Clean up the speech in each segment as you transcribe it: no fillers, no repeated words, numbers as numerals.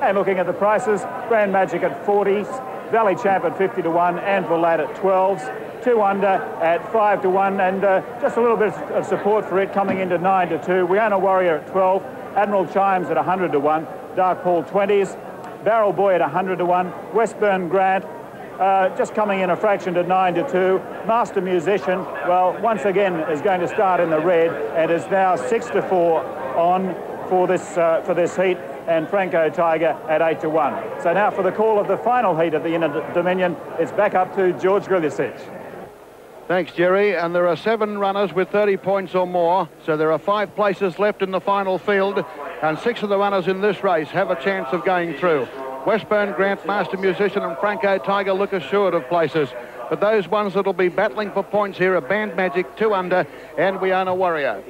And looking at the prices, Grand Magic at 40s, Valley Champ at 50 to 1, Anvil Lad at 12s, 2 under at 5 to 1, and just a little bit of support for it coming into 9 to 2. We Own a Warrior at 12, Admiral Chimes at 100 to 1, Dark Paul 20s, Barrel Boy at 100 to 1, Westburn Grant just coming in a fraction to 9 to 2. Master Musician, well, once again is going to start in the red and is now 6 to 4 on for this heat, and Franco Tiger at 8 to 1. So now for the call of the final heat of the Inter-Dominion, it's back up to George Grljusich. Thanks, Jerry. And there are 7 runners with 30 points or more. So there are 5 places left in the final field. And 6 of the runners in this race have a chance of going through. Westburn Grant, Master Musician and Franco Tiger look assured of places. But those ones that will be battling for points here are Band Magic, 2 under, and We Own a Warrior.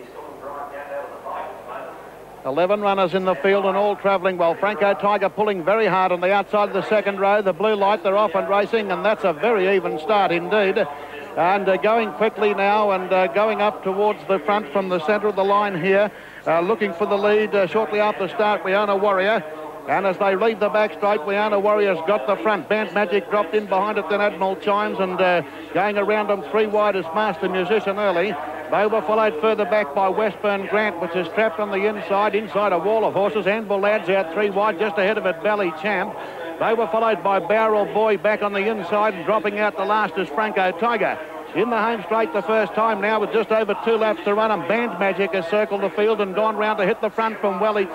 11 runners in the field and all travelling well. Franco Tiger pulling very hard on the outside of the second row. The blue light, they're off and racing, and that's a very even start indeed. And going quickly now and going up towards the front from the centre of the line here, looking for the lead shortly after start, We Own a Warrior. And as they lead the back straight, We Own a Warrior's got the front. Band Magic dropped in behind it, then Admiral Chimes, and going around them 3 wide is Master Musician early. They were followed further back by Westburn Grant, which is trapped on the inside a wall of horses. Anvil Lad's out 3 wide, just ahead of it, Valley Champ. They were followed by Barrel Boy back on the inside, and dropping out the last is Franco Tiger. In the home straight the first time now with just over 2 laps to run, and Band Magic has circled the field and gone round to hit the front from Valley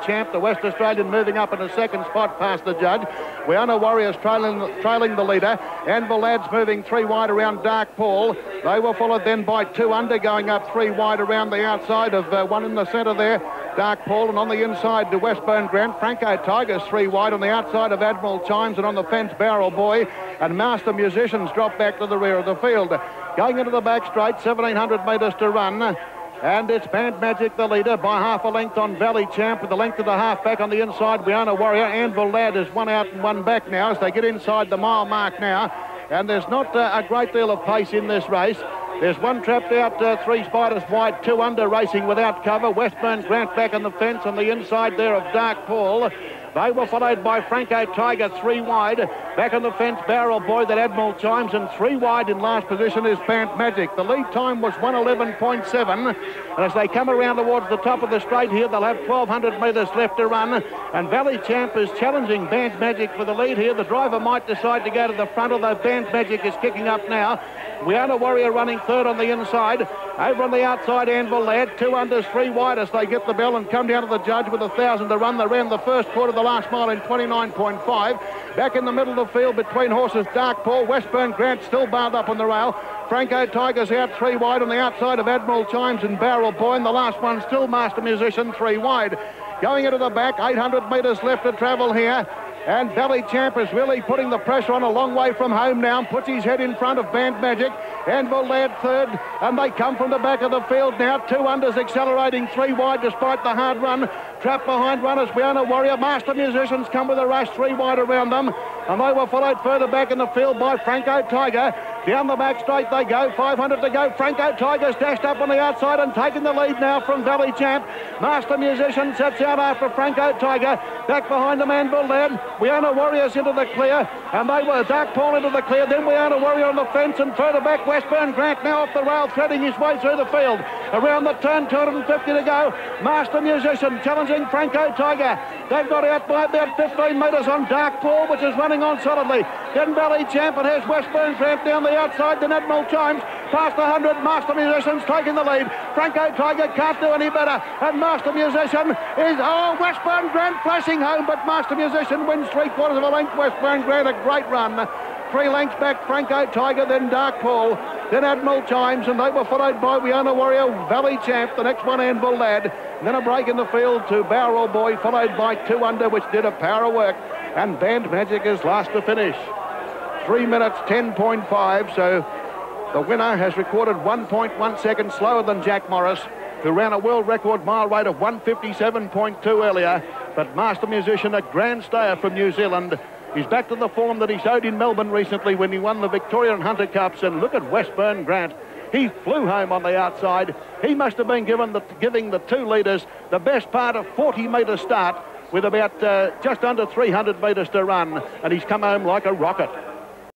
Champ, the West Australian moving up in a second spot past the judge. We Own a Warriors trailing the leader. Anvil Lad's moving 3 wide around Dark Paul. They were followed then by 2 under, going up 3 wide around the outside of one in the centre there, Dark Paul, and on the inside to Westburn Grant. Franco Tiger's 3 wide on the outside of Admiral Chimes, and on the fence Barrel Boy, and Master Musicians drop back to the rear of the field. Going into the back straight, 1,700 metres to run. And it's Band Magic, the leader, by half a length on Valley Champ, with the length of the half back on the inside. We Own a Warrior. Anvil Lad is 1 out and 1 back now as they get inside the mile mark now. And there's not a great deal of pace in this race. There's 1 trapped out, 3 spiders wide, 2 under racing without cover. Westburn Grant back on the fence on the inside there of Dark Paul. They were followed by Franco Tiger, 3 wide. Back on the fence, Barrel Boy, that Admiral Chimes, and 3 wide in last position is Band Magic. The lead time was 1:11.7. And as they come around towards the top of the straight here, they'll have 1,200 metres left to run. And Valley Champ is challenging Band Magic for the lead here. The driver might decide to go to the front, although Band Magic is kicking up now. We Own a Warrior running 3rd on the inside. Over on the outside, Anvil Lad, 2 unders, 3 wide as they get the bell and come down to the judge with 1,000 to run. They ran the first quarter of the last mile in 29.5. Back in the middle of the field between horses, Dark Paul, Westburn Grant still barred up on the rail. Franco Tiger's out 3 wide on the outside of Admiral Chimes and Barrel Boy, and the last one still Master Musician, 3 wide. Going into the back, 800 metres left to travel here. And Valley Champ is really putting the pressure on a long way from home now, and puts his head in front of Band Magic. Anvil Lad 3rd, and they come from the back of the field now. 2 unders accelerating 3 wide despite the hard run. Trapped behind runners, We Own a Warrior. Master Musicians come with a rush, 3 wide around them. And they were followed further back in the field by Franco Tiger. Down the back straight they go, 500 to go. Franco Tiger's dashed up on the outside and taking the lead now from Valley Champ. Master Musician sets out after Franco Tiger. Back behind them, Anvil Lad. We Own a Warriors into the clear, and they were Dark Paul into the clear. Then We Own a Warrior on the fence, and further back Westburn Grant now off the rail, threading his way through the field. Around the turn, 250 to go. Master Musician challenging Franco Tiger. They've got out by about 15 metres on Dark Paul, which is running on solidly. Then Valley Champ, and here's Westburn Grant down the outside. Then Admiral Chimes past 100. Master Musician's taking the lead. Franco Tiger can't do any better, and Master Musician is, Westburn Grant flashing home, but Master Musician wins 3/4 of a length. Westburn Grant, a great run. 3 lengths back, Franco Tiger, then Dark Paul, then Admiral Chimes, and they were followed by We Own a Warrior, Valley Champ, the next one Anvil Lad. And then a break in the field to Barrel Boy, followed by 2 under, which did a power of work. And Band Magic is last to finish. 3 minutes 10.5, so the winner has recorded 1.1 seconds slower than Jack Morris, who ran a world record mile rate of 1:57.2 earlier. But Master Musician, a grand stayer from New Zealand, he's back to the form that he showed in Melbourne recently when he won the Victoria and Hunter Cups. And look at Westburn Grant. He flew home on the outside. He must have been giving the 2 leaders the best part of 40 metre start. with about just under 300 metres to run, and he's come home like a rocket.